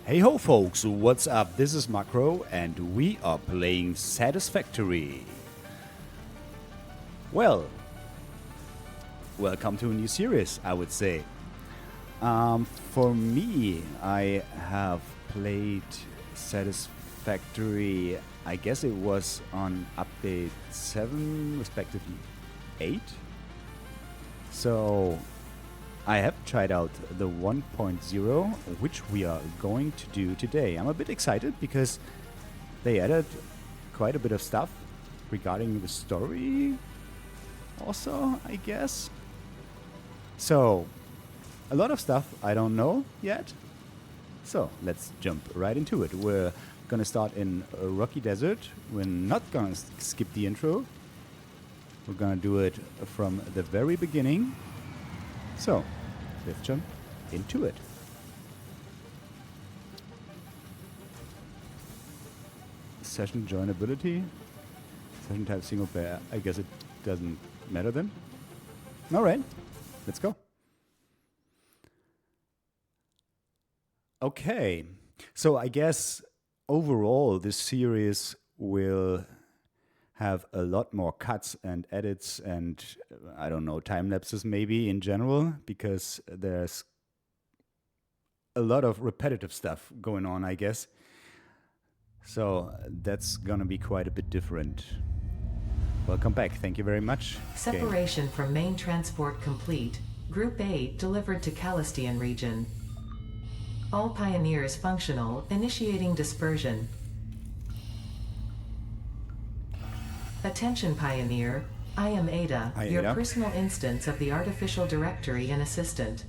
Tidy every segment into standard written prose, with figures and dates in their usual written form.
Hey ho folks, what's up? This is Macro and we are playing Satisfactory. Well, welcome to a new series, I would say. For me, I have played Satisfactory, I guess it was on update 7, respectively 8. So I have tried out the 1.0, which we are going to do today. I'm a bit excited because they added quite a bit of stuff regarding the story also, I guess. So, a lot of stuff I don't know yet. So, let's jump right into it. We're gonna start in a rocky desert. We're not gonna skip the intro. We're gonna do it from the very beginning. So, let's jump into it. Session joinability. Session type single player. I guess it doesn't matter then. Alright, let's go. Okay, so I guess overall this series will have a lot more cuts and edits and, I don't know, time lapses maybe in general, because there's a lot of repetitive stuff going on, I guess. So that's gonna be quite a bit different. Welcome back, thank you very much. Separation from main transport complete. Group 8 delivered to Calistian region. All pioneers functional, initiating dispersion. Attention Pioneer, I am Ada, Hi, your Ada. personal instance of the artificial directory and assistant.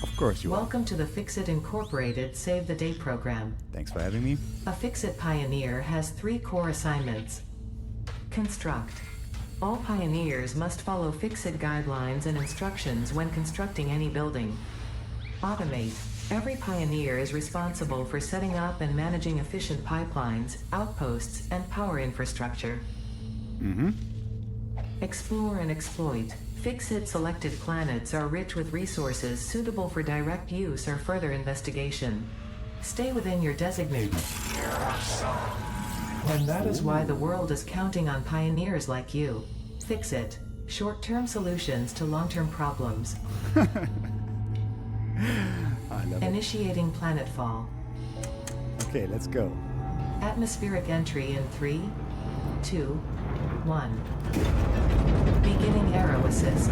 Of course you are. Welcome to the FICSIT Incorporated Save the Day program. Thanks for having me. A FICSIT Pioneer has 3 core assignments. Construct. All pioneers must follow FICSIT guidelines and instructions when constructing any building. Automate. Every pioneer is responsible for setting up and managing efficient pipelines, outposts, and power infrastructure. Explore and exploit. FICSIT selected planets are rich with resources suitable for direct use or further investigation. Stay within your designated. And that is why the world is counting on pioneers like you. FICSIT. Short-term solutions to long-term problems. I love it. Initiating planetfall. Okay, let's go. Atmospheric entry in 3, 2, 1. Beginning aero assist.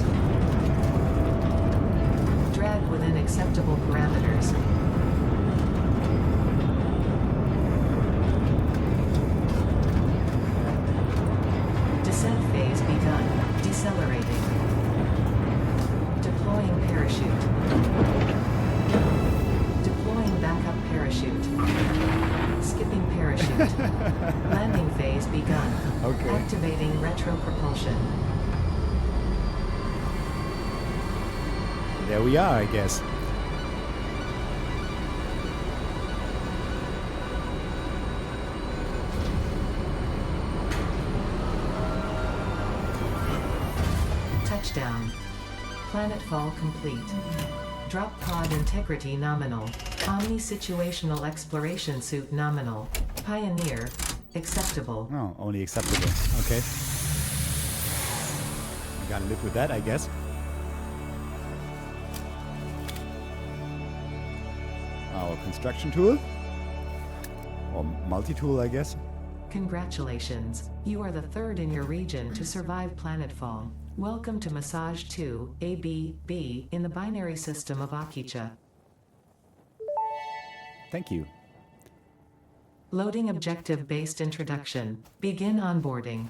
Drag within acceptable parameters. Descent phase begun. Decelerating. Deploying parachute. Deploying backup parachute. Skipping parachute. Landing phase begun. Okay. Activating retro propulsion. There we are, I guess. Touchdown. Planetfall complete. Drop pod integrity nominal. Omni situational exploration suit nominal. Pioneer. Acceptable. Oh, only acceptable. Okay. I gotta live with that, I guess. Our construction tool. Or multi-tool, I guess. Congratulations. You are the 3rd in your region to survive planetfall. Welcome to Massage 2, AB-B, in the binary system of Akicha. Thank you. Loading objective-based introduction. Begin onboarding.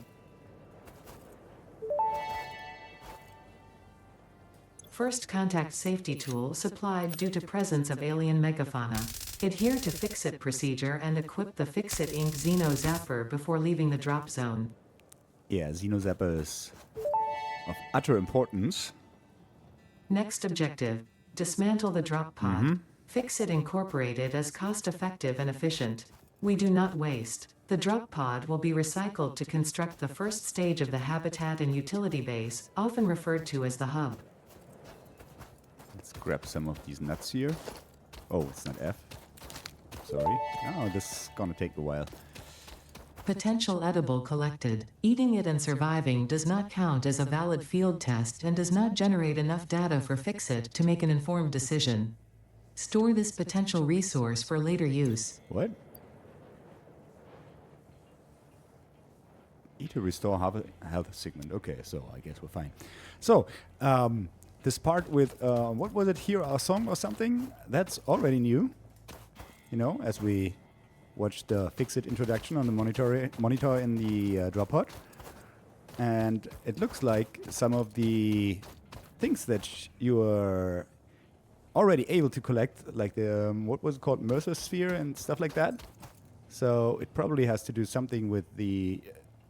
First contact safety tool supplied due to presence of alien megafauna. Adhere to FICSIT procedure and equip the FICSIT Inc. Xeno Zapper before leaving the drop zone. Yeah, Xenozapper is of utter importance. Next objective. Dismantle the drop pod. FICSIT Incorporated is cost-effective and efficient. We do not waste. The drop pod will be recycled to construct the first stage of the habitat and utility base, often referred to as the hub. Let's grab some of these nuts here. Oh, it's not F. sorry. Oh, this is gonna take a while. Potential edible collected. Eating it and surviving does not count as a valid field test and does not generate enough data for FICSIT to make an informed decision. Store this potential resource for later use. What? Eat to restore health segment. Okay, so I guess we're fine. So, this part with, what was it here, our song or something? That's already new. You know, as we watched the FICSIT introduction on the monitor in the drop pod. And it looks like some of the things that you are already able to collect, like the, what was it called, Mercer sphere and stuff like that. So it probably has to do something with the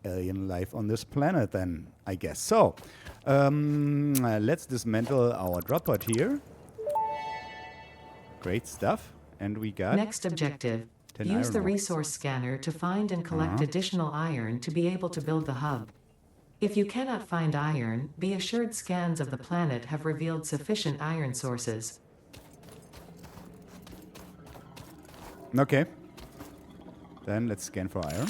alien life on this planet then, I guess. So, let's dismantle our drop pod here. Great stuff. And we got... Next objective. Use the resource scanner to find and collect additional iron to be able to build the hub. If you cannot find iron, be assured scans of the planet have revealed sufficient iron sources. Okay. Then let's scan for iron.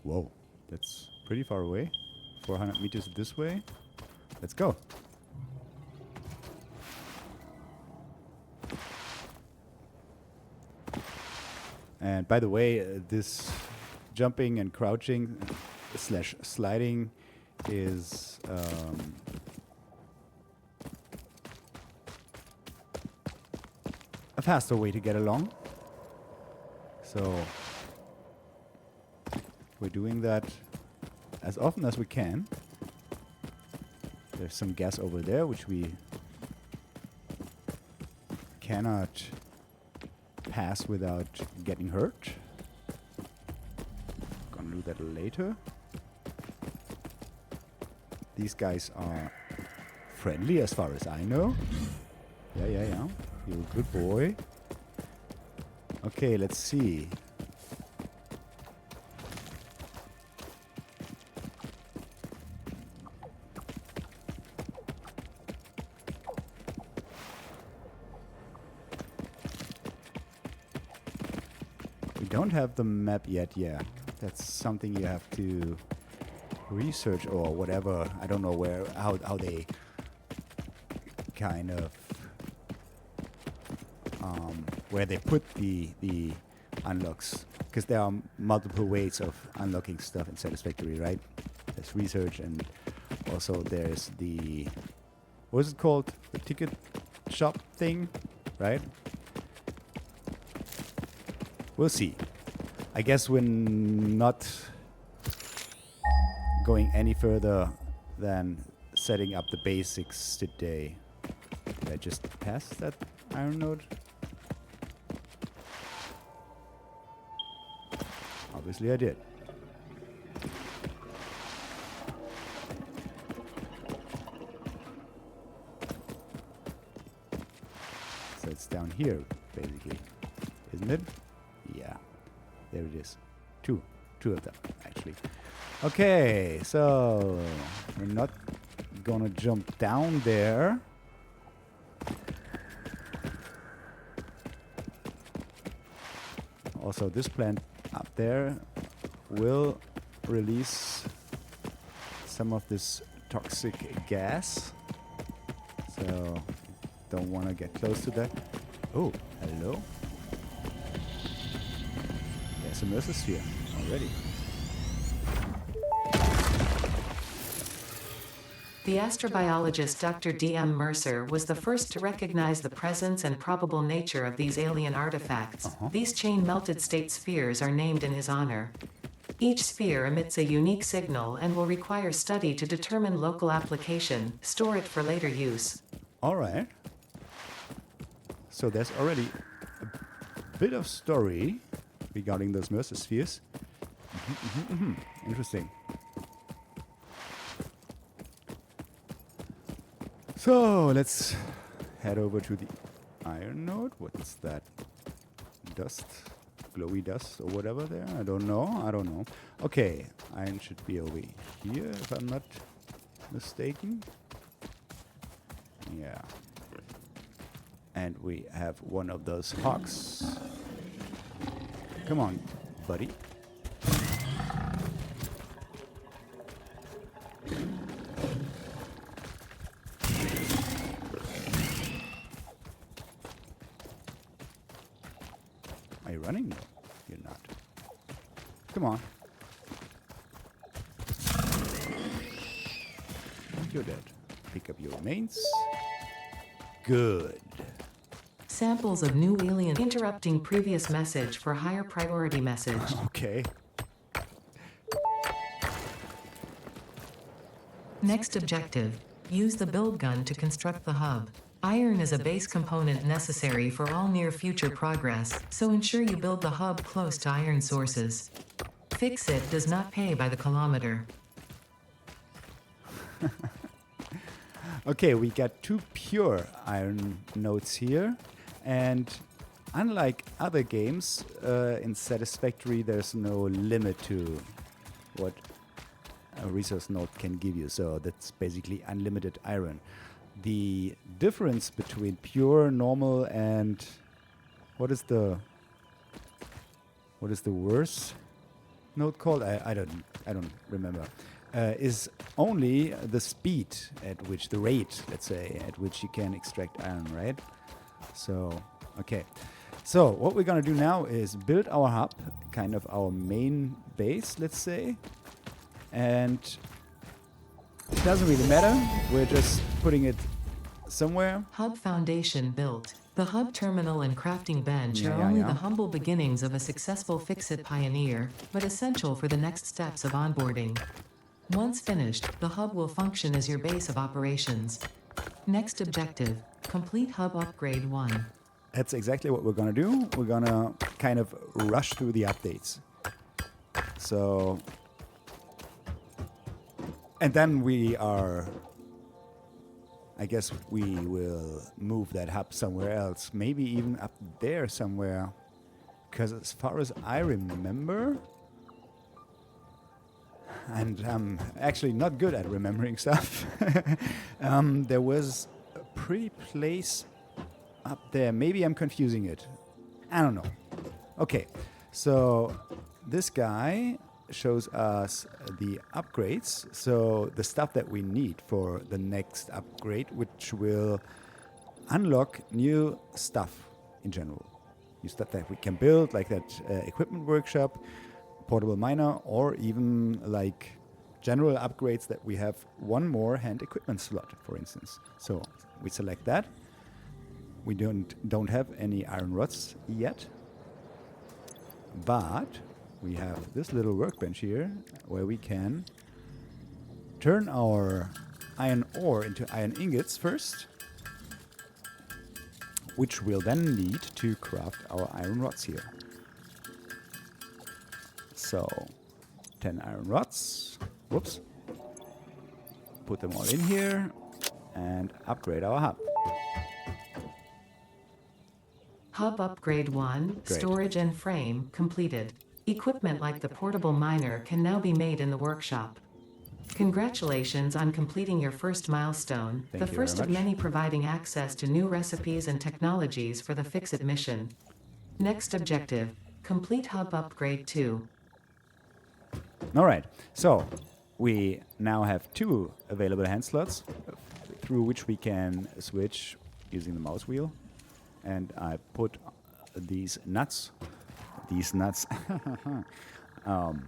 Whoa, that's pretty far away. 400 meters this way. Let's go. And by the way, this jumping and crouching slash sliding is a faster way to get along. So we're doing that as often as we can. There's some gas over there which we cannot pass without getting hurt. Gonna do that later. These guys are friendly as far as I know. Yeah. You're a good boy. Okay, let's see. Don't have the map yet, yeah. That's something you have to research or whatever. I don't know how they kind of where they put the unlocks, because there are multiple ways of unlocking stuff in Satisfactory, right? There's research, and also there's the, what is it called? The ticket shop thing, right? We'll see. I guess we're not going any further than setting up the basics today. Did I just pass that iron node? Obviously I did. So it's down here, basically. Isn't it? Yeah. There it is. Two of them, actually. Okay, so we're not gonna jump down there. Also, this plant up there will release some of this toxic gas. So, don't want to get close to that. Oh, hello. There's a Mercer sphere already. The astrobiologist Dr. D.M. Mercer was the first to recognize the presence and probable nature of these alien artifacts. These chain-melted state spheres are named in his honor. Each sphere emits a unique signal and will require study to determine local application, store it for later use. All right. So there's already a bit of story regarding those Mercer spheres. Interesting. So let's head over to the iron node. What's that? Dust? Glowy dust or whatever there? I don't know. Okay, iron should be over here if I'm not mistaken. Yeah. And we have one of those hawks. Come on, buddy. Are you running? No, you're not. Come on. You're dead. Pick up your remains. Good. Samples of new alien interrupting previous message for higher priority message. Okay. Next objective. Use the build gun to construct the hub. Iron is a base component necessary for all near future progress, so ensure you build the hub close to iron sources. FICSIT does not pay by the kilometer. Okay, we got 2 pure iron nodes here, and unlike other games, in Satisfactory there's no limit to what a resource node can give you, so that's basically unlimited iron. The difference between pure, normal, and what is the worst node called? I don't remember. Is only the speed at which, the rate, let's say, at which you can extract iron, right? So, okay. So, what we're gonna do now is build our hub, kind of our main base, let's say. And it doesn't really matter. We're just putting it somewhere. Hub foundation built. The hub terminal and crafting bench are only the humble beginnings of a successful FICSIT pioneer, but essential for the next steps of onboarding. Once finished, the hub will function as your base of operations. Next objective, complete hub upgrade 1. That's exactly what we're gonna do. We're gonna kind of rush through the updates. So, and then I guess we will move that hub somewhere else. Maybe even up there somewhere. Because as far as I remember, and I'm actually not good at remembering stuff, there was a pretty place up there. Maybe I'm confusing it. I don't know. Okay, so this guy shows us the upgrades, so the stuff that we need for the next upgrade, which will unlock new stuff in general. New stuff that we can build, like that equipment workshop, portable miner, or even like general upgrades that we have one more hand equipment slot, for instance. So we select that. We don't have any iron rods yet, but we have this little workbench here where we can turn our iron ore into iron ingots first, which we'll then need to craft our iron rods here. So, 10 iron rods. Whoops. Put them all in here and upgrade our hub. Hub upgrade 1, Great. storage and frame, completed. Equipment like the portable miner can now be made in the workshop. Congratulations on completing your first milestone, Thank the you first very of much. many providing access to new recipes and technologies for the FICSIT mission. Next objective, complete hub upgrade 2. All right, so we now have 2 available hand slots through which we can switch using the mouse wheel. And I put these nuts on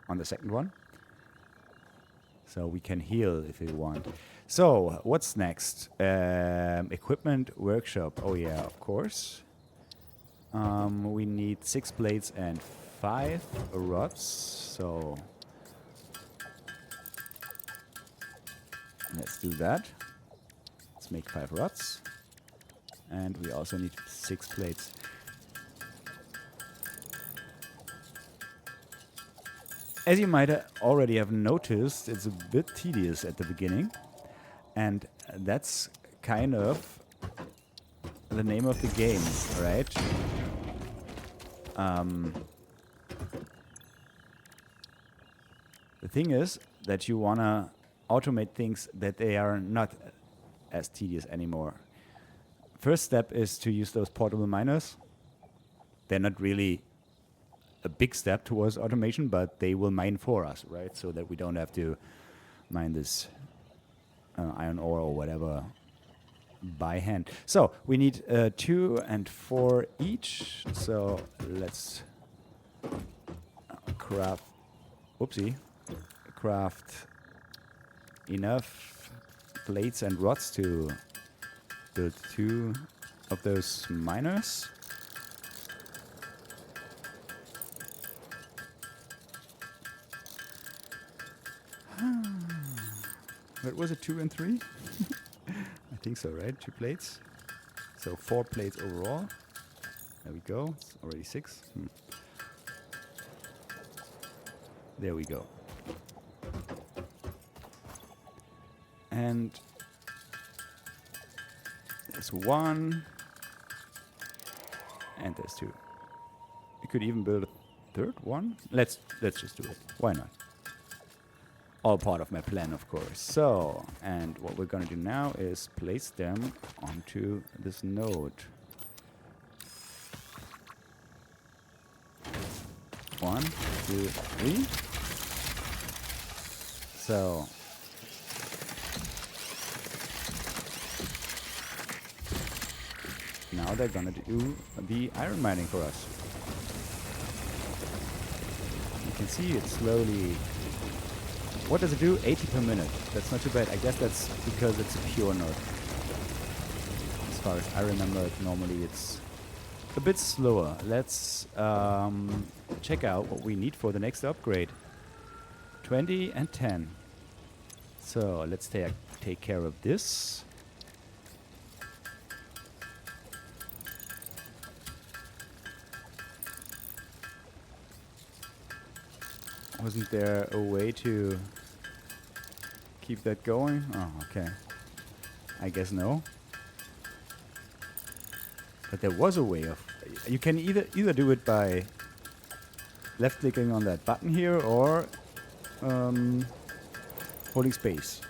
the second one. So we can heal if we want. So what's next? Equipment workshop. Oh yeah, of course. We need 6 blades and 5 rods. So let's do that. Let's make 5 rods. And we also need 6 plates. As you might already have noticed, it's a bit tedious at the beginning. And that's kind of the name of the game, right? The thing is that you want to automate things that they are not as tedious anymore. first step is to use those portable miners. They're not really a big step towards automation, but they will mine for us, right? So that we don't have to mine this iron ore or whatever by hand. So we need 2 and 4 each. So let's craft enough plates and rods to build 2 of those miners. What was it, 2 and 3? I think so, right? 2 plates. So 4 plates overall. There we go. It's already 6. There we go. And there's 1. And there's 2. We could even build a third one. Let's just do it. Why not? All part of my plan, of course. So, and what we're gonna do now is place them onto this node. 1, 2, 3. So now they're gonna do the iron mining for us. You can see it slowly. What does it do? 80 per minute. That's not too bad. I guess that's because it's a pure node. As far as I remember, normally it's a bit slower. Let's check out what we need for the next upgrade. 20 and 10. So let's take care of this. Wasn't there a way to keep that going? Oh, okay. I guess no. But there was a way of... You can either do it by left-clicking on that button here or holding space.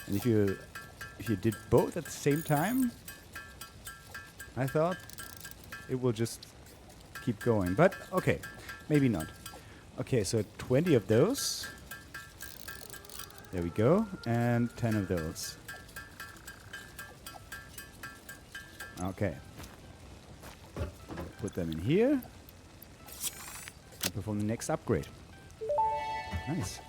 And if you did both at the same time, I thought it will just keep going. But okay, maybe not. Okay, so 20 of those. There we go. And 10 of those. Okay. Put them in here. And perform the next upgrade. Nice.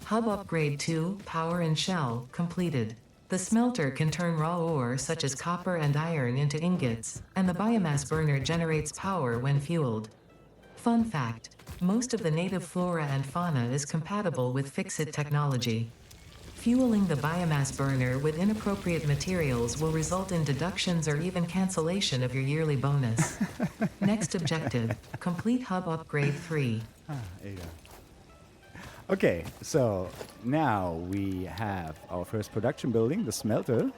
Hub upgrade 2, power and shell, completed. The smelter can turn raw ore such as copper and iron into ingots, and the biomass burner generates power when fueled. Fun fact, most of the native flora and fauna is compatible with FICSIT technology. Fueling the biomass burner with inappropriate materials will result in deductions or even cancellation of your yearly bonus. Next objective, complete hub upgrade 3. There you go. Okay, so now we have our first production building, the smelter.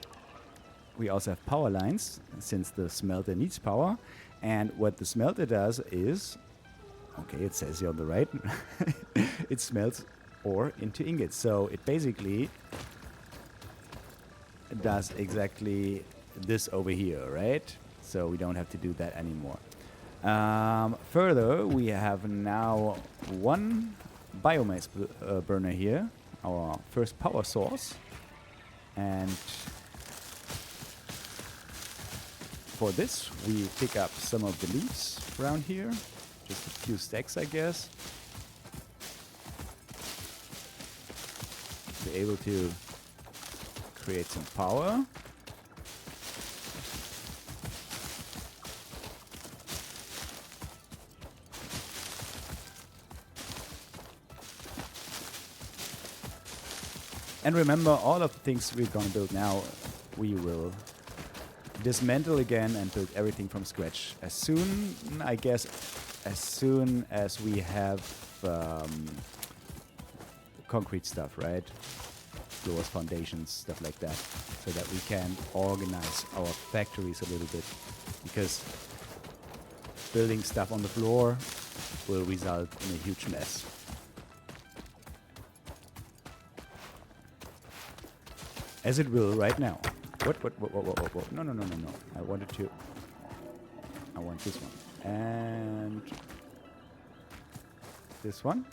We also have power lines, since the smelter needs power. And what the smelter does is... Okay, it says here on the right, it smelts ore into ingots. So it basically does exactly this over here, right? So we don't have to do that anymore. Further, we have now 1 biomass burner here, our first power source. And for this, we pick up some of the leaves around here. Just a few stacks, I guess. Be able to create some power. And remember, all of the things we're going to build now, we will dismantle again and build everything from scratch. As soon, I guess, as soon as we have concrete stuff, right? Floors, foundations, stuff like that, so that we can organize our factories a little bit. Because building stuff on the floor will result in a huge mess. As it will right now. What? No. I want this one. And this one.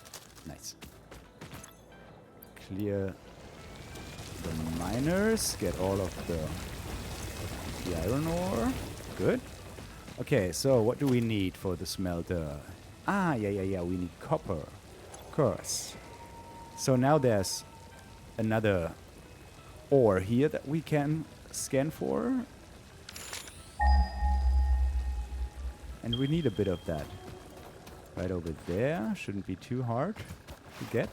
Nice. Clear the miners. Get all of the iron ore. Good. Okay, so what do we need for the smelter? Ah, yeah. We need copper. Of course. So now there's another ore here that we can scan for. And we need a bit of that. Right over there. Shouldn't be too hard to get.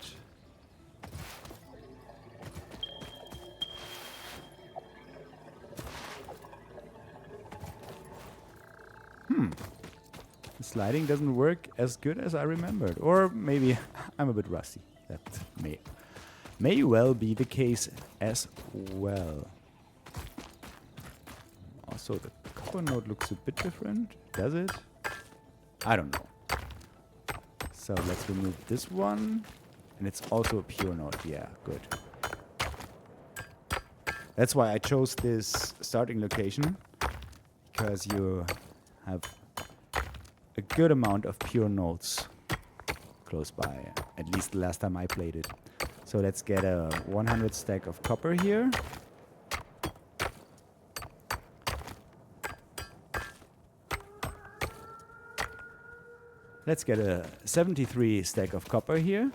The sliding doesn't work as good as I remembered. Or maybe I'm a bit rusty. That may well be the case as well. Also, the copper node looks a bit different. Does it? I don't know. So let's remove this one. And it's also a pure node. Yeah, good. That's why I chose this starting location. Because you have a good amount of pure nodes close by. At least the last time I played it. So let's get a 100 stack of copper here. Let's get a 73 stack of copper here.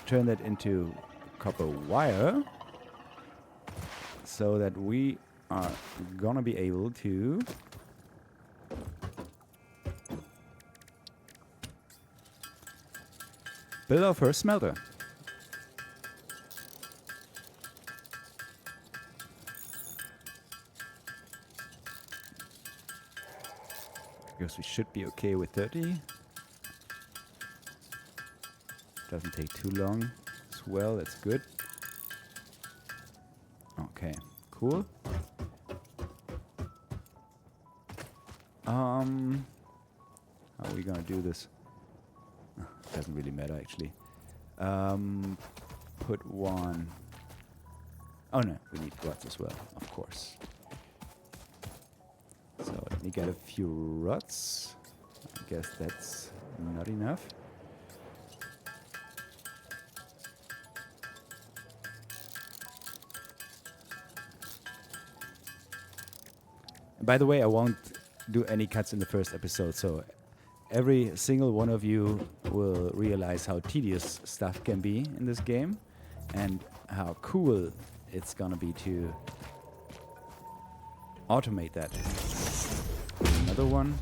Turn that into copper wire so that we are gonna be able to build our first smelter. Because we should be okay with 30. Doesn't take too long as well, that's good. Okay, cool. How are we gonna do this? Doesn't really matter actually. Put one. Oh no, we need rods as well, of course. So let me get a few rods. I guess that's not enough. By the way, I won't do any cuts in the first episode, so every single one of you will realize how tedious stuff can be in this game and how cool it's gonna be to automate that. Another one.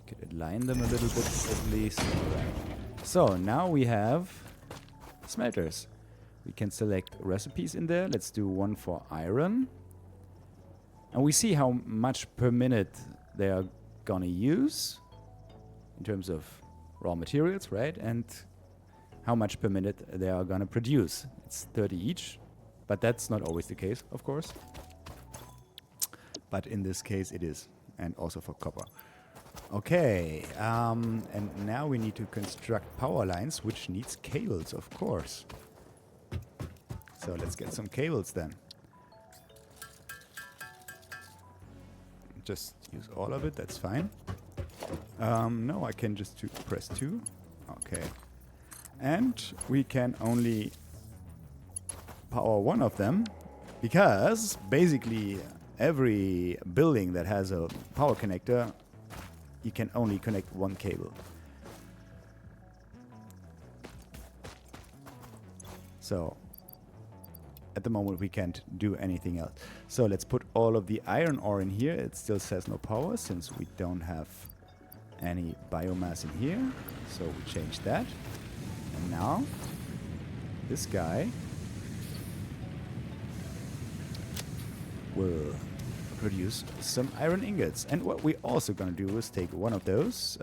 Could align them a little bit at least. Alright. So now we have smelters. We can select recipes in there. Let's do one for iron. And we see how much per minute they are gonna use in terms of raw materials, right? And how much per minute they are gonna produce. It's 30 each, but that's not always the case, of course. But in this case it is, and also for copper. Okay, and now we need to construct power lines, which needs cables, of course. So let's get some cables then. Just use all of it, that's fine. No, I can just press 2. Okay. And we can only power one of them, because basically every building that has a power connector, you can only connect one cable. So at the moment we can't do anything else. So let's put all of the iron ore in here. It still says no power since we don't have any biomass in here. So we change that. And now this guy will produce some iron ingots. And what we're also gonna do is take one of those,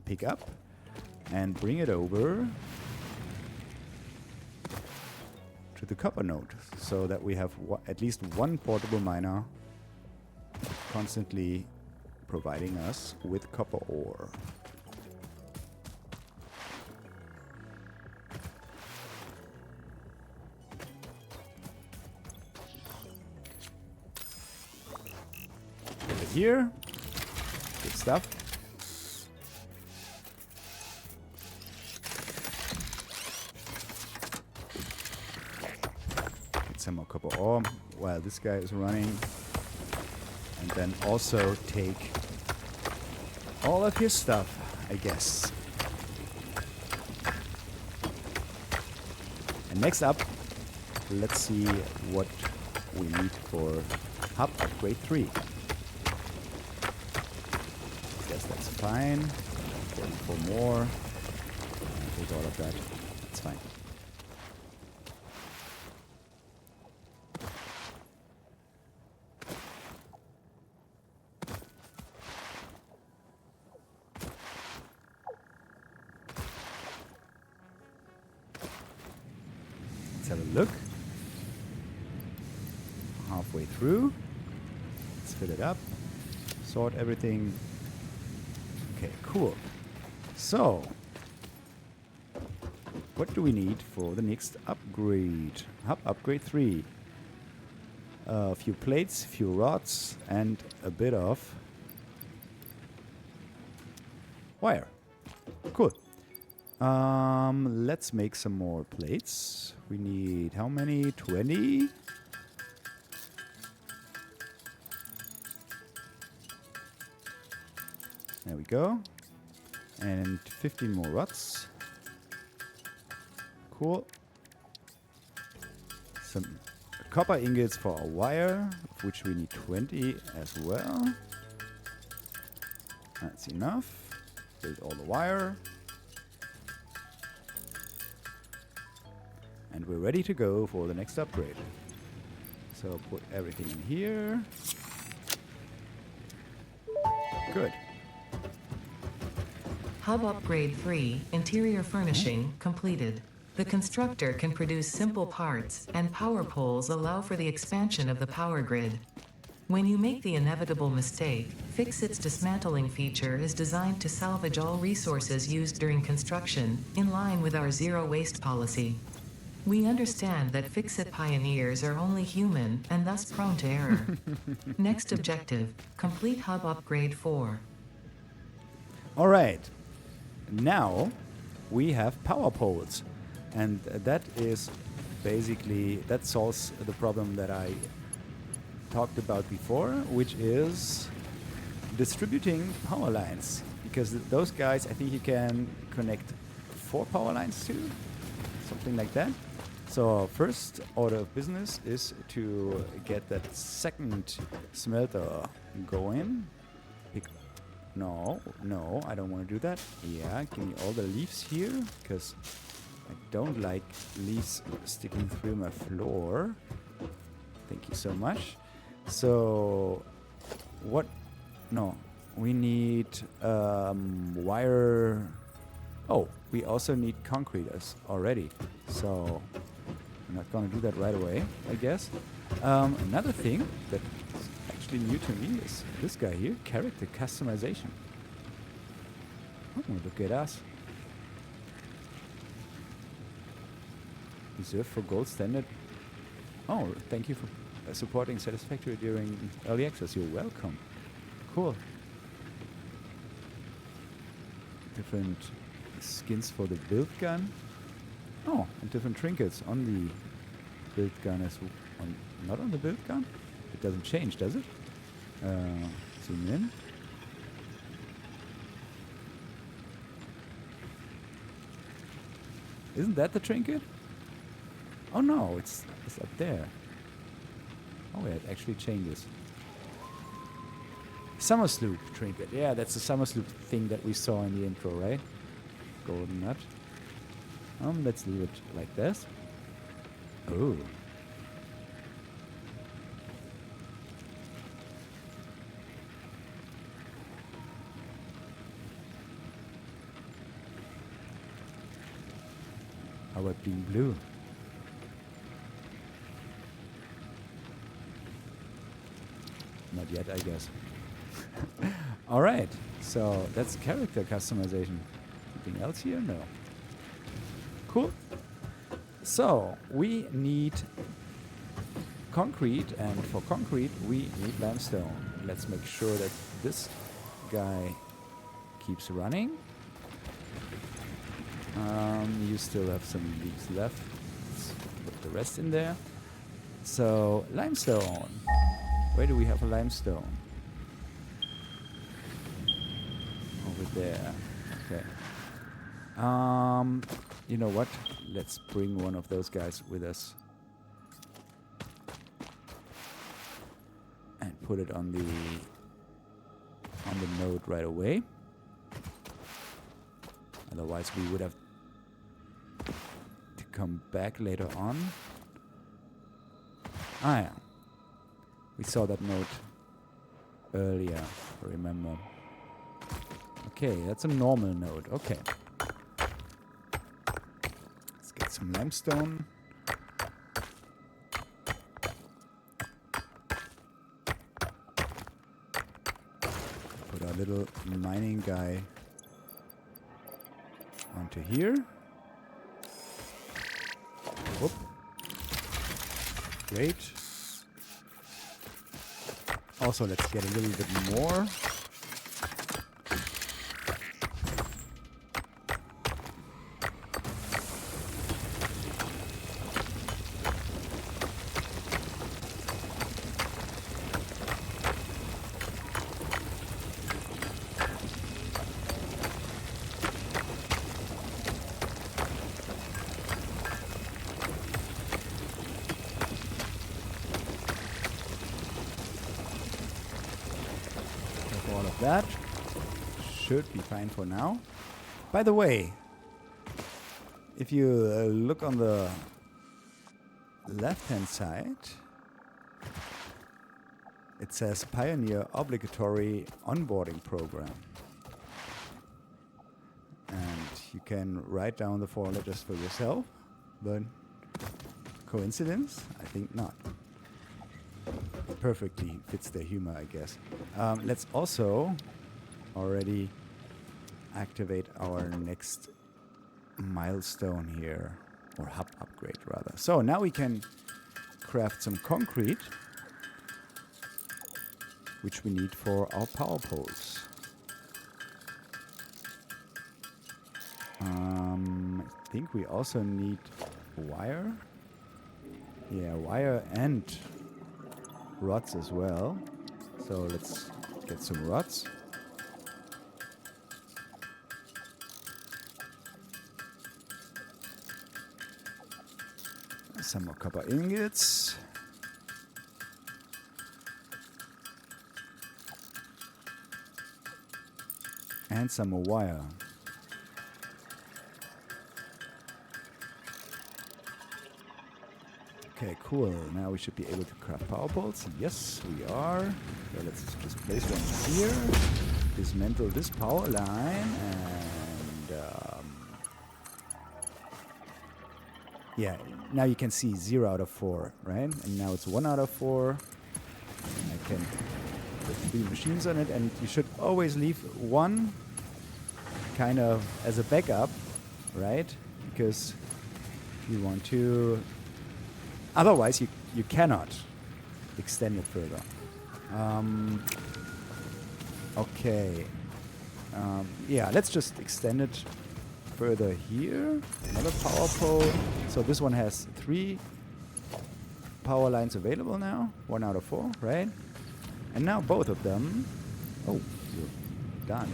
pick up and bring it over to the copper node, so that we have at least one portable miner constantly providing us with copper ore. Put it here. Good stuff. Get some more copper ore while this guy is running. And then also take all of his stuff, I guess. And next up, let's see what we need for hub upgrade 3. Guess that's fine. 44 more. I'll take all of that. That's fine. Let's have a look. Halfway through. Let's fill it up. Sort everything. Okay, cool. So, what do we need for the next upgrade? Hub upgrade 3. A few plates, a few rods, and a bit of wire. Cool. Let's make some more plates. We need how many? 20? There we go. And 15 more rods. Cool. Some copper ingots for our wire, of which we need 20 as well. That's enough. Build all the wire. And we're ready to go for the next upgrade. So put everything in here. Good. Hub Upgrade 3, Interior Furnishing, completed. The constructor can produce simple parts, and power poles allow for the expansion of the power grid. When you make the inevitable mistake, FICSIT's dismantling feature is designed to salvage all resources used during construction, in line with our zero waste policy. We understand that FICSIT pioneers are only human, and thus prone to error. Next objective, complete Hub Upgrade 4. All right. Now we have power poles. And that is basically, that solves the problem that I talked about before, which is distributing power lines. Because those guys, I think you can connect 4 power lines to, something like that. So first order of business is to get that second smelter going. No, I don't want to do that. Yeah, give me all the leaves here, because I don't like leaves sticking through my floor. Thank you so much. So, what? No, we need wire. Oh, we also need concreters already. So, I'm not going to do that right away, I guess. Another thing that is actually new to me is this guy here, character customization. Oh, look at us. Reserved for gold standard. Oh, thank you for supporting Satisfactory during early access. You're welcome. Cool. Different skins for the build gun. Oh, and different trinkets on the build gun as well. Not on the build gun? It doesn't change, does it? Zoom in. Isn't that the trinket? Oh no, it's up there. Oh, it actually changes. Summer Sloop trinket. Yeah, that's the Summer Sloop thing that we saw in the intro, right? Golden nut. Let's leave it like this. Oh. How about being blue? Not yet, I guess. All right. So that's character customization. Anything else here? No. Cool. So we need concrete, and for concrete we need limestone. Let's make sure that this guy keeps running. You still have some leaks left. Let's put the rest in there. So limestone. Where do we have a limestone? Over there. Okay. You know what? Let's bring one of those guys with us. And put it on the node right away. Otherwise we would have to come back later on. Ah yeah. We saw that node earlier, remember. Okay, that's a normal node. Okay. Let's get some limestone. Put our little mining guy onto here. Whoop. Great. Also, let's get a little bit more. All of that should be fine for now. By the way, if you look on the left-hand side, it says Pioneer Obligatory Onboarding Program. And you can write down the 4 letters for yourself, but coincidence? I think not. Perfectly fits their humor, I guess. Let's also already activate our next milestone here, or hub upgrade rather. So now we can craft some concrete, which we need for our power poles. I think we also need wire. Yeah, wire and rods as well. So let's get some rods. Some more copper ingots. And some more wire. Okay, cool. Now we should be able to craft power poles. Yes, we are. So let's just place one here. Dismantle this power line and yeah, now you can see 0 out of 4, right? And now it's 1 out of 4. I can put 3 machines on it, and you should always leave one kind of as a backup, right? Because you want to... Otherwise, you cannot extend it further. Okay. Yeah, let's just extend it further here. Another power pole. So this one has 3 power lines available now. 1 out of 4, right? And now both of them... Oh, you're done.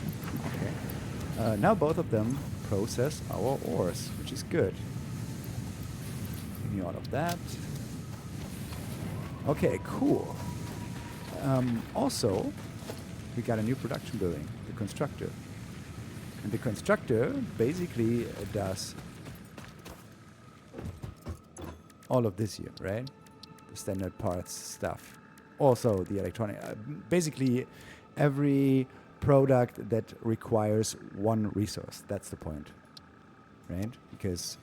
Okay. Now both of them process our ores, which is good. Give me all of that. Okay, cool. Also, we got a new production building, the constructor. And the constructor basically does all of this here, right? The standard parts stuff. Also the electronic, basically every product that requires one resource. That's the point, right? Because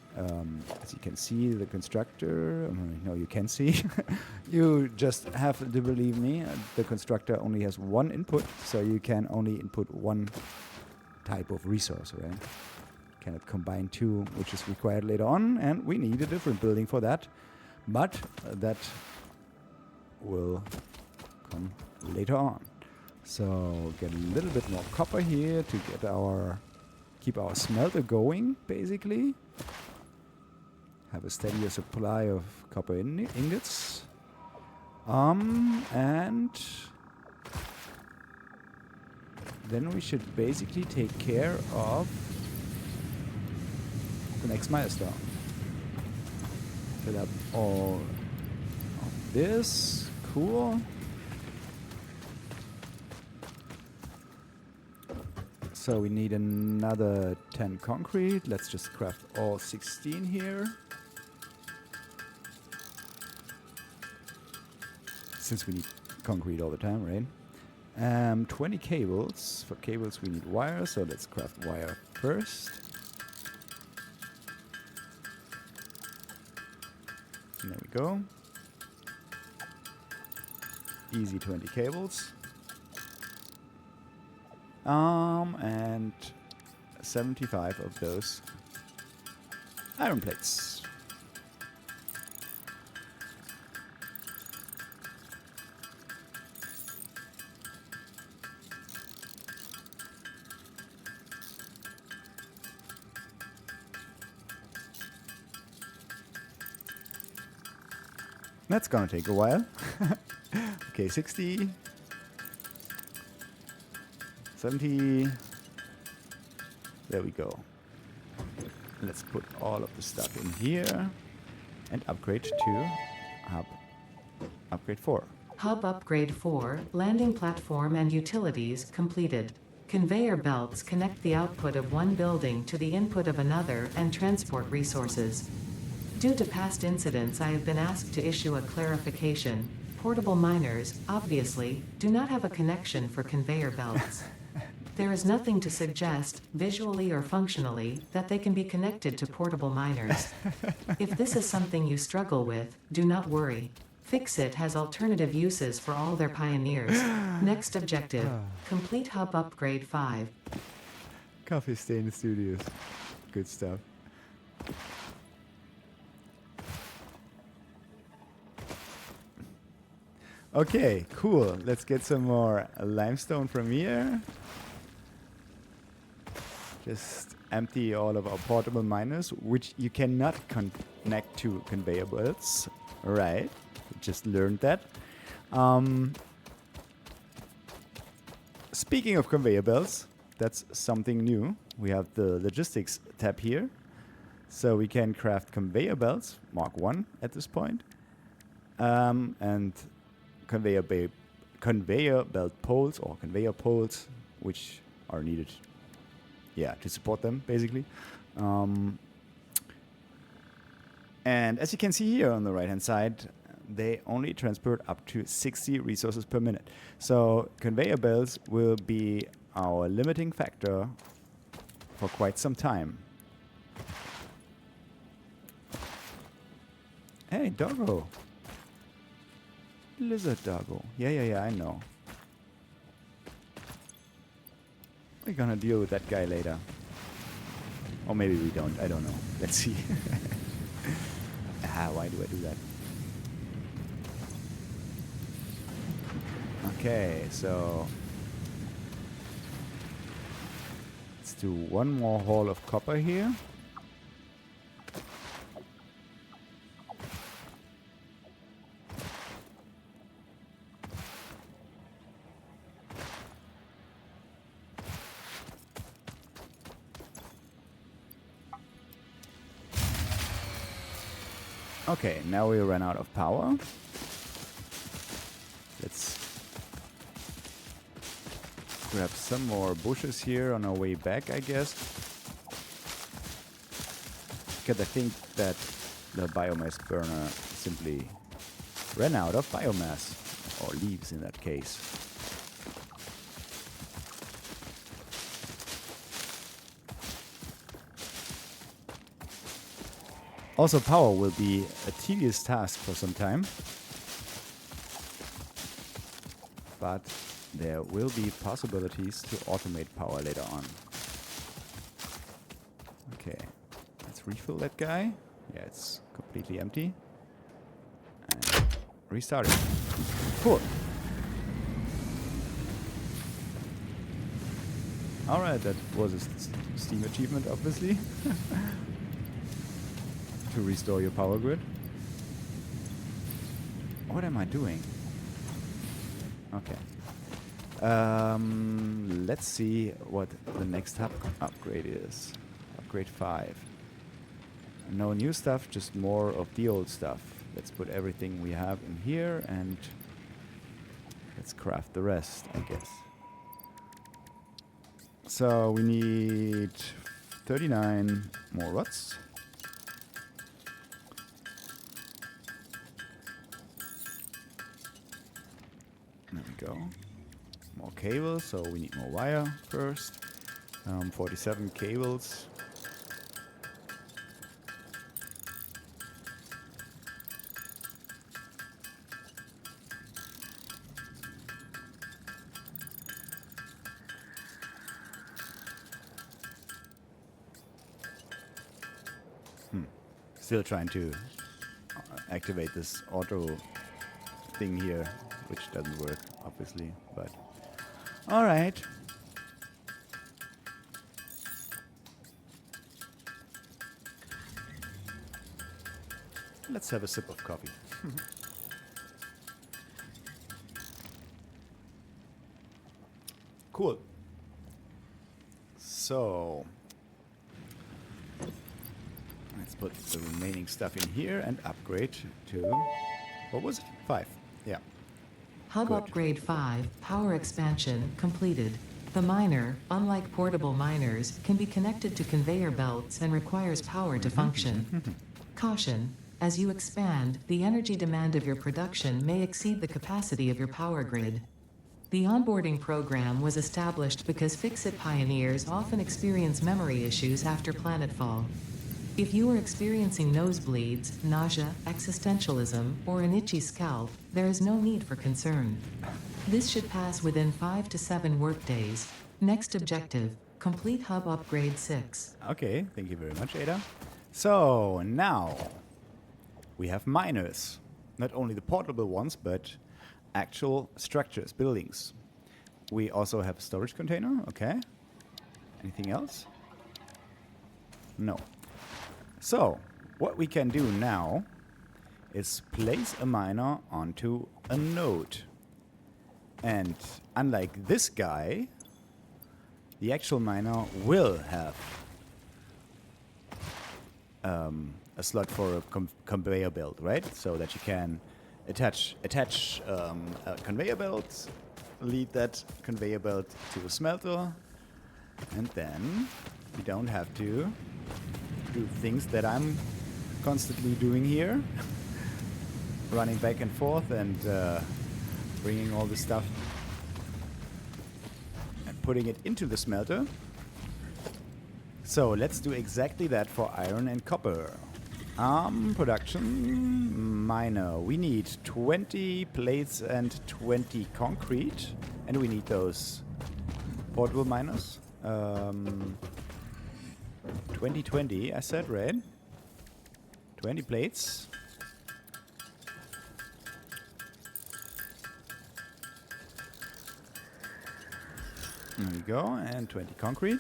as you can see, the constructor, no, you can see, you just have to believe me, the constructor only has one input, so you can only input one type of resource, right? Cannot combine two, which is required later on, and we need a different building for that, but that will come later on. So get a little bit more copper here to get keep our smelter going, basically. Have a steadier supply of copper ingots. And then we should basically take care of the next milestone. Fill up all of this. Cool. So we need another 10 concrete. Let's just craft all 16 here. Since we need concrete all the time, right? 20 cables. For cables we need wire, so let's craft wire first. There we go. Easy 20 cables. And 75 of those iron plates. That's gonna take a while. Okay, 60. 70. There we go. Let's put all of the stuff in here and upgrade to Hub Upgrade 4. Hub Upgrade 4, landing platform and utilities completed. Conveyor belts connect the output of one building to the input of another and transport resources. Due to past incidents, I have been asked to issue a clarification. Portable miners, obviously, do not have a connection for conveyor belts. There is nothing to suggest, visually or functionally, that they can be connected to portable miners. If this is something you struggle with, do not worry. FICSIT has alternative uses for all their pioneers. Next objective, complete Hub Upgrade 5. Coffee Stain Studios. Good stuff. Okay, cool. Let's get some more limestone from here. Just empty all of our portable miners, which you cannot connect to conveyor belts. Right. Just learned that. Speaking of conveyor belts, that's something new. We have the logistics tab here. So we can craft conveyor belts, Mark 1 at this point. And conveyor belt poles or conveyor poles, which are needed, to support them, basically. And as you can see here on the right-hand side, they only transport up to 60 resources per minute. So conveyor belts will be our limiting factor for quite some time. Hey, doggo. Lizard doggo. Yeah, I know. We're gonna deal with that guy later. Or maybe we don't. I don't know. Let's see. Why do I do that? Okay, so let's do one more haul of copper here. Okay, now we ran out of power. Let's grab some more bushes here on our way back, I guess. Because I think that the biomass burner simply ran out of biomass, or leaves in that case. Also, power will be a tedious task for some time. But there will be possibilities to automate power later on. Okay, let's refill that guy. Yeah, it's completely empty. And restart it. Cool. Alright, that was a Steam achievement, obviously. To restore your power grid. What am I doing? Okay. Let's see what the next upgrade is. Upgrade 5. No new stuff, just more of the old stuff. Let's put everything we have in here and let's craft the rest, I guess. So we need 39 more rods. There we go. More cables, so we need more wire first. 47 cables. Still trying to activate this auto thing here, which doesn't work, obviously, but alright. Let's have a sip of coffee. Cool. So let's put the remaining stuff in here and upgrade to, what was it? 5. Yeah. Hub Good. Upgrade 5, Power Expansion, completed. The miner, unlike portable miners, can be connected to conveyor belts and requires power to function. Caution: as you expand, the energy demand of your production may exceed the capacity of your power grid. The onboarding program was established because FICSIT pioneers often experience memory issues after planetfall. If you are experiencing nosebleeds, nausea, existentialism, or an itchy scalp, there is no need for concern. This should pass within 5 to 7 workdays. Next objective: complete Hub Upgrade 6. Okay, thank you very much, Ada. So now we have miners. Not only the portable ones, but actual structures, buildings. We also have a storage container, okay. Anything else? No. So, what we can do now is place a miner onto a node. And unlike this guy, the actual miner will have a slot for a conveyor belt, right? So that you can attach a conveyor belt, lead that conveyor belt to a smelter, and then you don't have to do things that I'm constantly doing here. Running back and forth and bringing all the stuff and putting it into the smelter. So let's do exactly that for iron and copper. Production miner. We need 20 plates and 20 concrete, and we need those portable miners. 20, I said, right? 20 plates. There we go, and 20 concrete.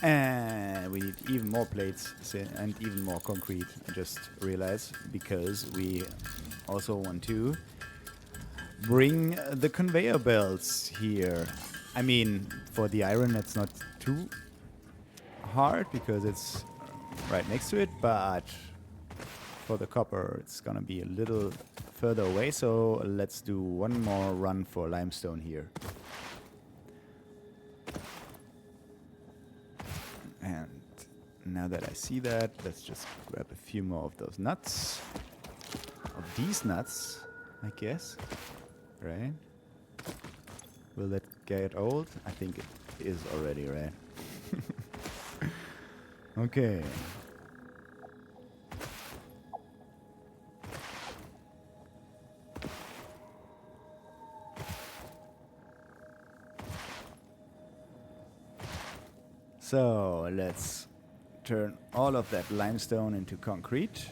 And we need even more plates and even more concrete, I just realized, because we also want to bring the conveyor belts here. I mean, for the iron that's not too hard because it's right next to it, but for the copper it's gonna be a little further away, so let's do one more run for limestone here. And now that I see that, let's just grab a few more of those nuts. Of these nuts, I guess. Right? Will that get old? I think it is already, right? Okay. So let's turn all of that limestone into concrete.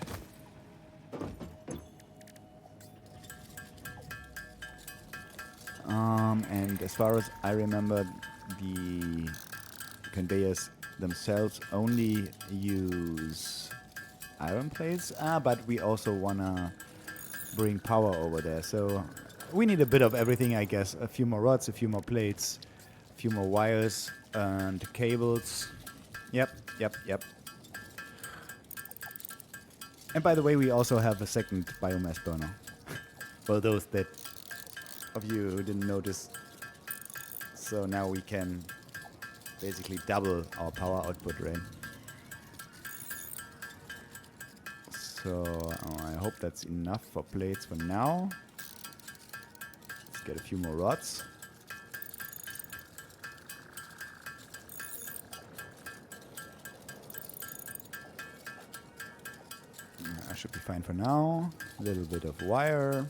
And as far as I remember, the conveyors themselves only use iron plates, but we also wanna bring power over there. So we need a bit of everything, I guess. A few more rods, a few more plates, a few more wires and cables. Yep. And by the way, we also have a second biomass burner. For those that of you who didn't notice. So now we can basically double our power output, right? So I hope that's enough for plates for now. Let's get a few more rods. That should be fine for now. A little bit of wire.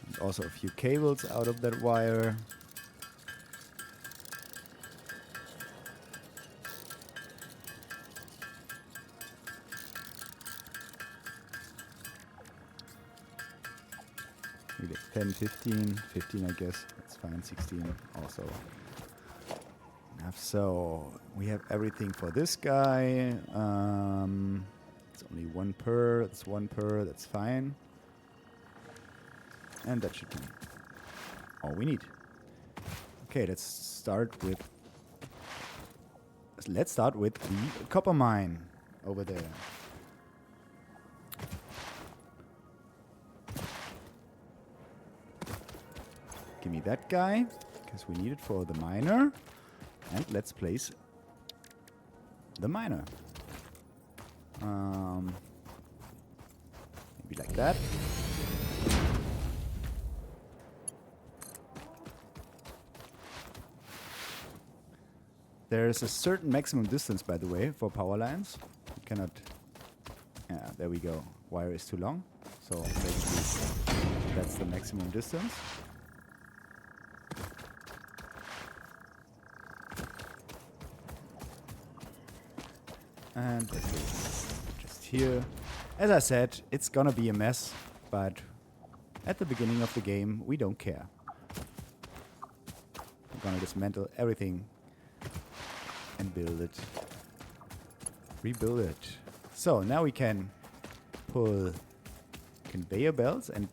And also a few cables out of that wire. Maybe 10, 15 I guess. That's fine. 16 also. Enough. So we have everything for this guy. It's only one per. That's one per. That's fine. And that should be all we need. Okay, let's start with the copper mine over there. Give me that guy, because we need it for the miner. And let's place the miner. Maybe like that. There's a certain maximum distance, by the way, for power lines. You cannot... Yeah, there we go. Wire is too long. So basically, that's the maximum distance. And let's do just here. As I said, it's gonna be a mess, but at the beginning of the game, we don't care. We're gonna dismantle everything and build it. Rebuild it. So now we can pull conveyor belts, and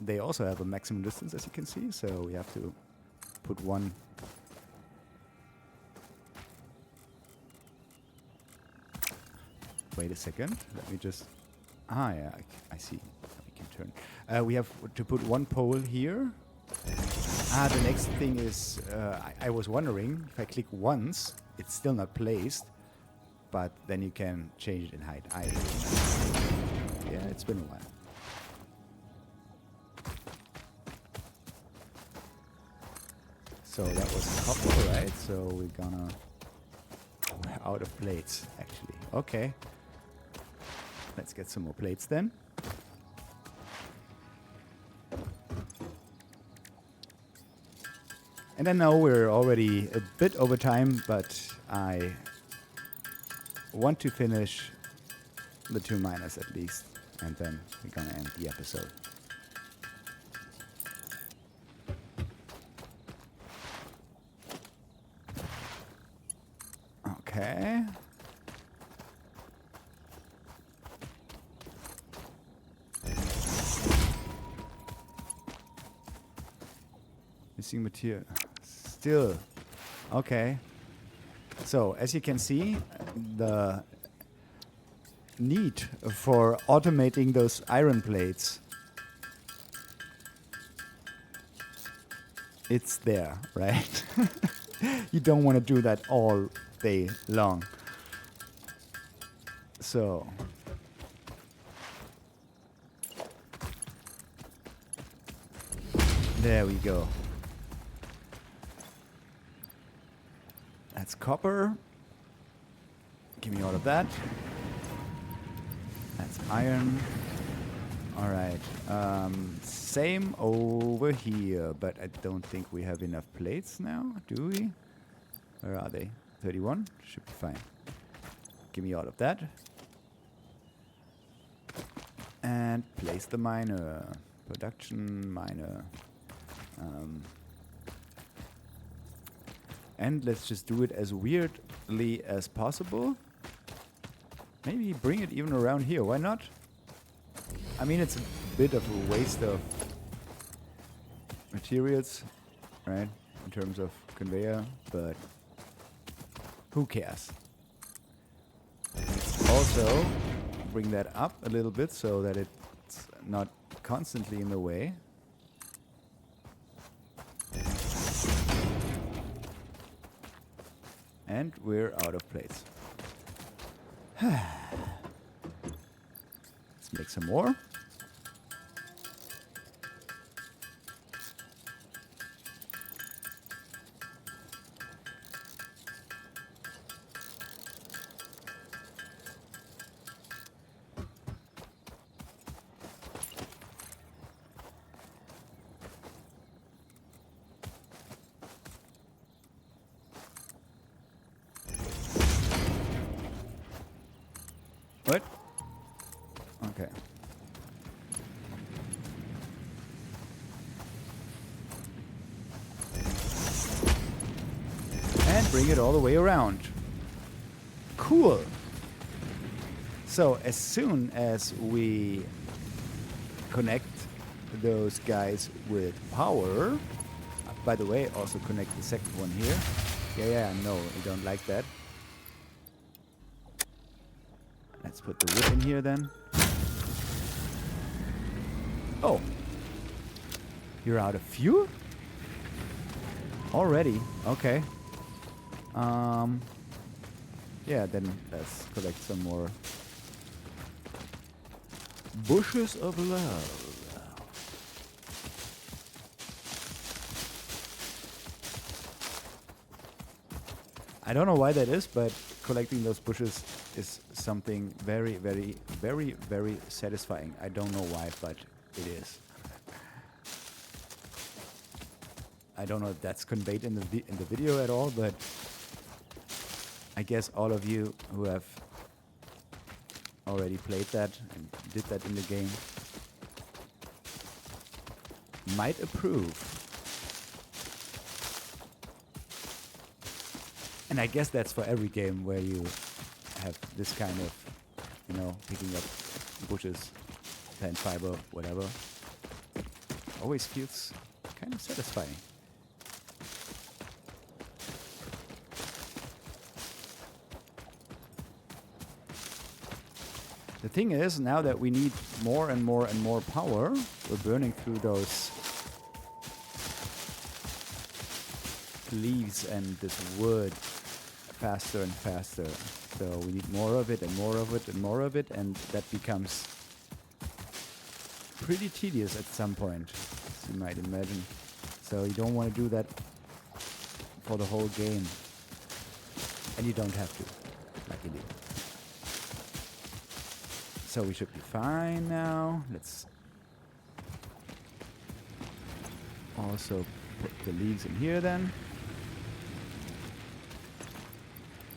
they also have a maximum distance, as you can see. So we have to put one. Wait a second. Let me just... yeah, I see. We can turn. We have to put one pole here. The next thing is... I was wondering, if I click once, it's still not placed. But then you can change it in height. Yeah, it's been a while. So that was copper, right? So we're gonna... We're out of plates, actually. Okay. Let's get some more plates then. And I know we're already a bit over time, but I want to finish the 2 miners at least, and then we're gonna end the episode. Okay. Missing material. Still. Okay. So, as you can see, the need for automating those iron plates, it's there, right? You don't want to do that all day long. So... There we go. That's copper. Give me all of that. That's iron. All right. Same over here, but I don't think we have enough plates now, do we? Where are they? 31? Should be fine. Give me all of that. And place the miner. Production miner. And let's just do it as weirdly as possible. Maybe bring it even around here. Why not? I mean, it's a bit of a waste of materials, right? In terms of conveyor, but who cares? Let's also bring that up a little bit so that it's not constantly in the way. And we're out of plates. Let's make some more. What? Okay. And bring it all the way around. Cool. So as soon as we connect those guys with power, by the way, also connect the second one here. Yeah, no, I don't like that. Let's put the wood in here then. Oh. You're out of fuel? Already? Okay. Yeah, then let's collect some more bushes of love. I don't know why that is, but collecting those bushes is something very, very, very, very satisfying. I don't know why, but it is. I don't know if that's conveyed in the video at all, but I guess all of you who have already played that and did that in the game might approve. And I guess that's for every game where you have this kind of, you know, picking up bushes, plant fiber, whatever. Always feels kind of satisfying. The thing is, now that we need more and more and more power, we're burning through those leaves and this wood faster and faster. So we need more of it and more of it and more of it, and that becomes pretty tedious at some point, as you might imagine. So you don't want to do that for the whole game. And you don't have to, luckily. So we should be fine now. Let's also put the leaves in here then.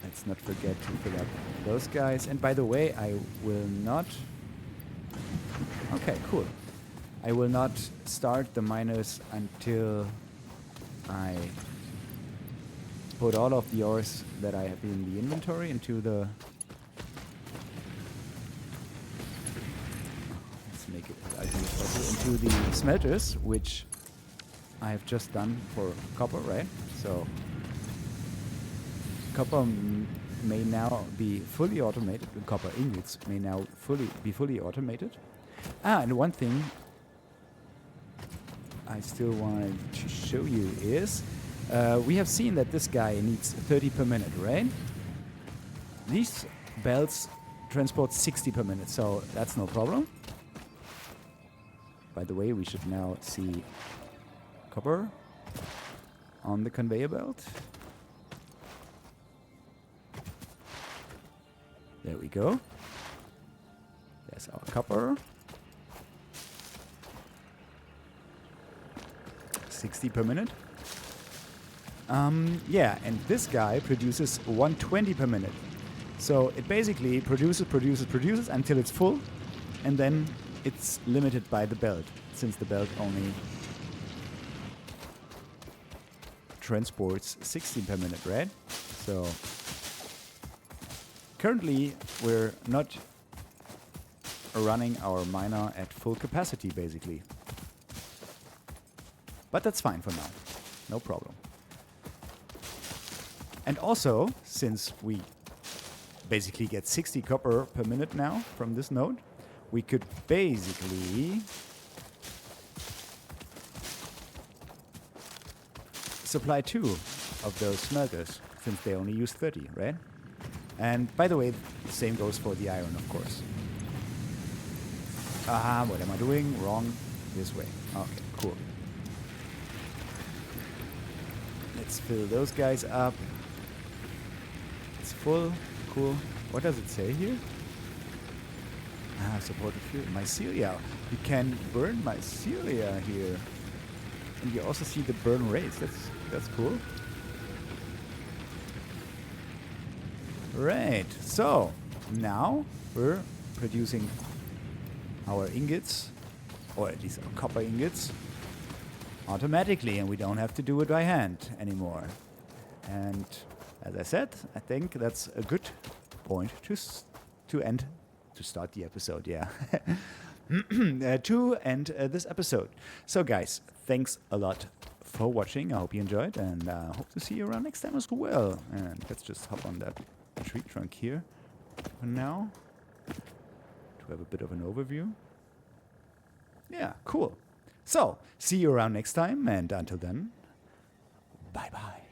Let's not forget to fill up those guys. And by the way, I will not... Okay, cool. I will not start the miners until I put all of the ores that I have in the inventory into the... Let's make it as ideal as possible. Into the smelters, which I have just done for copper, right? So copper may now be fully automated. Copper ingots may now be fully automated. And one thing I still wanted to show you is we have seen that this guy needs 30 per minute, right? These belts transport 60 per minute, so that's no problem. By the way, we should now see copper on the conveyor belt. There we go. There's our copper. 60 per minute. Yeah, and this guy produces 120 per minute. So it basically produces until it's full, and then it's limited by the belt, since the belt only transports 16 per minute, right? So currently we're not running our miner at full capacity, basically. But that's fine for now. No problem. And also, since we basically get 60 copper per minute now from this node, we could basically supply 2 of those smelters, since they only use 30, right? And by the way, the same goes for the iron, of course. What am I doing? Wrong. This way. Okay, cool. Let's fill those guys up. It's full. Cool. What does it say here? Supported fuel. Mycelia. You can burn mycelia here. And you also see the burn rates. That's cool. Right. So, now we're producing our ingots, or at least our copper ingots, automatically, and we don't have to do it by hand anymore. And as I said, I think that's a good point to start the episode, yeah. To end this episode. So guys, thanks a lot for watching. I hope you enjoyed, and hope to see you around next time as well. And let's just hop on that tree trunk here for now to have a bit of an overview. Yeah, cool. So, see you around next time, and until then, bye-bye.